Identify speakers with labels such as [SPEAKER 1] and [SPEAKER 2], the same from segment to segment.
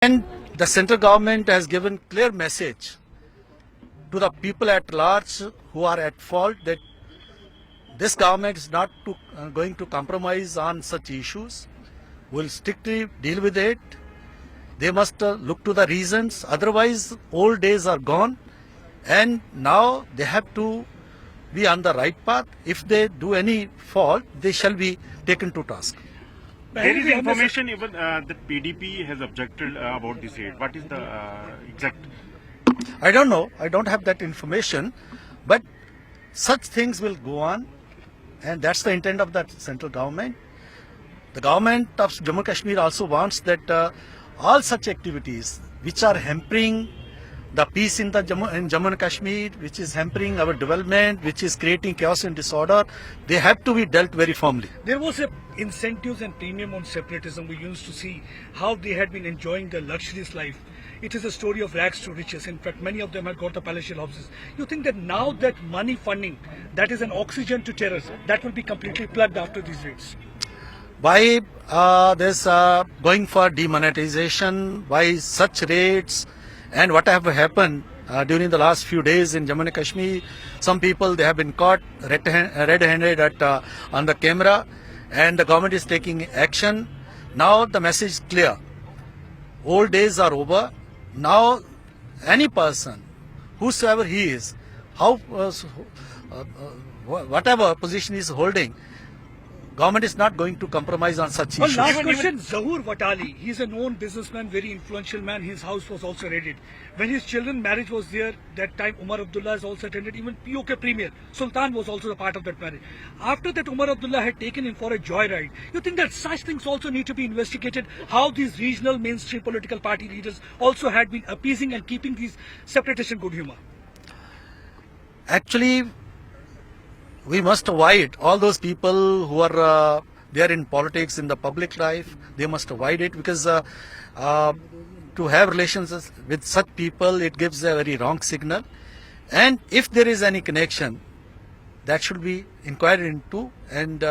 [SPEAKER 1] And the central government has given clear message to the people at large who are at fault that this government is not going to compromise on such issues. Will strictly deal with it. They must look to the reasons. Otherwise, old days are gone, and now they have to be on the right path. If they do any fault, they shall be taken to task.
[SPEAKER 2] There is information even that PDP has objected about this raid. What is the exact?
[SPEAKER 1] I don't know. I don't have that information, but such things will go on, and that's the intent of the central government. The government of Jammu Kashmir also wants that all such activities which are hampering the peace in Jammu and Kashmir, which is hampering our development, which is creating chaos and disorder, they have to be dealt very firmly.
[SPEAKER 3] There was a incentives and premium on separatism. We used to see how they had been enjoying their luxurious life. It is a story of rags to riches. In fact, many of them had got the palatial houses. You think that now that money funding, that is an oxygen to terror, that will be completely plugged after these raids?
[SPEAKER 1] By this going for demonetization, by such raids, and what have happened during the last few days in Jammu and Kashmir, some people they have been caught red-handed on the camera, and the government is taking action. Now the message is clear. Old days are over. Now any person, whosoever he is, whatever position he is holding, government is not going to compromise on such issues.
[SPEAKER 3] Last question, Zahoor Watali. He is a known businessman, very influential man. His house was also raided. When his children's marriage was there, that time Umar Abdullah has also attended. Even POK Premier Sultan was also a part of that marriage. After that, Umar Abdullah had taken him for a joyride. You think that such things also need to be investigated? How these regional mainstream political party leaders also had been appeasing and keeping these separatists in good humor?
[SPEAKER 1] Actually, we must avoid all those people who are there in politics, in the public life. They must avoid it, because to have relations with such people, it gives a very wrong signal. And if there is any connection, that should be inquired into, and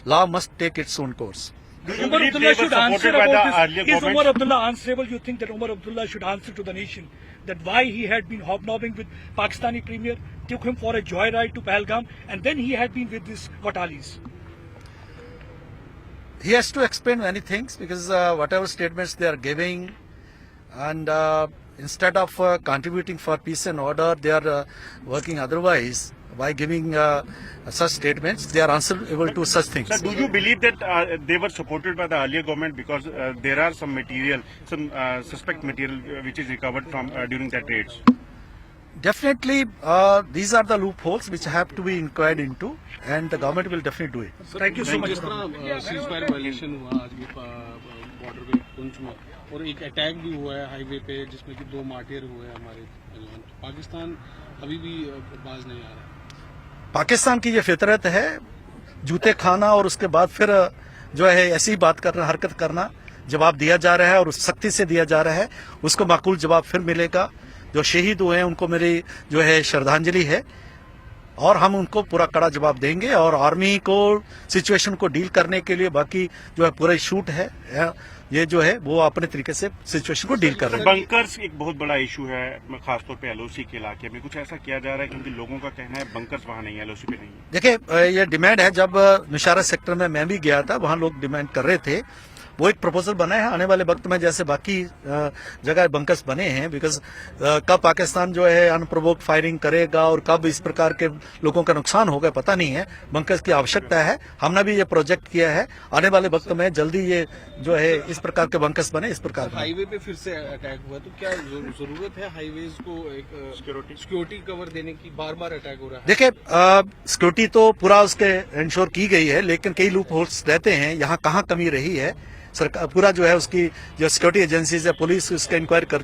[SPEAKER 1] law must take its own course.
[SPEAKER 3] Umar Abdullah should answer about this. Is Umar Abdullah answerable? You think that Umar Abdullah should answer to the nation that why he had been hobnobbing with Pakistani Premier, took him for a joyride to Pahalgam, and then he had been with these Watalis?
[SPEAKER 1] He has to explain many things, because whatever statements they are giving, and instead of contributing for peace and order, they are working otherwise. By giving such statements, they are answerable to such things.
[SPEAKER 2] Sir, do you believe that they were supported by the earlier government, because there are some material, some suspect material which is recovered from during that raids?
[SPEAKER 1] Definitely, these are the loopholes which have to be inquired into, and the government will definitely do it.
[SPEAKER 3] Thank you so much.
[SPEAKER 4] Ceasefire violation हुआ आज भी border पे पुंछ में, और एक attack भी हुआ है हाईवे पे जिसमें कि 2 मार्टियर हुए हैं हमारे जवान. पाकिस्तान अभी भी बाज नहीं आ रहा.
[SPEAKER 1] पाकिस्तान की ये फितरत है, जूते खाना और उसके बाद फिर जो है ऐसी बात करना, हरकत करना. जवाब दिया जा रहा है और सख्ती से दिया जा रहा है. उसको माकूल जवाब फिर मिलेगा. जो शहीद हुए हैं उनको मेरी जो है श्रद्धांजलि है, और हम उनको पूरा कड़ा जवाब देंगे. और आर्मी को सिचुएशन को डील करने के लिए बाकी जो है पूरा शूट है, ये जो है वो अपने तरीके से सिचुएशन को डील कर रहे हैं.
[SPEAKER 2] बंकर्स एक बहुत बड़ा इशू है, खासतौर पे एलओसी के इलाके में. कुछ ऐसा किया जा रहा है, क्योंकि लोगों का कहना है बंकर्स वहां नहीं है, एलओसी पे नहीं है.
[SPEAKER 1] देखिए, ये डिमांड है. जब निशारा सेक्टर में मैं भी गया था, वहां लोग डिमांड कर रहे थे. वो एक प्रपोजल बना है. आने वाले वक्त में जैसे बाकी जगह बंकर्स बने हैं, बिकॉज कब पाकिस्तान जो है अनप्रोवोक्ड फायरिंग करेगा और कब इस प्रकार के लोगों का नुकसान होगा पता नहीं है. बंकर्स की आवश्यकता है. हमने भी ये प्रोजेक्ट किया है. आने वाले वक्त में जल्दी ये जो है इस प्रकार के बंकर्स बने. इस प्रकार
[SPEAKER 4] हाईवे पे फिर से अटैक हुआ, तो क्या जरूरत है हाईवेज को एक सिक्योरिटी कवर देने की? बार बार अटैक हो रहा है.
[SPEAKER 1] देखिए, सिक्योरिटी तो पूरा उसके इंश्योर की गई है, लेकिन कई लूप होल्स रहते हैं. यहाँ कहाँ कमी रही है, सरकार पूरा जो है उसकी जो सिक्योरिटी एजेंसीज है, पुलिस उसका इंक्वायरी कर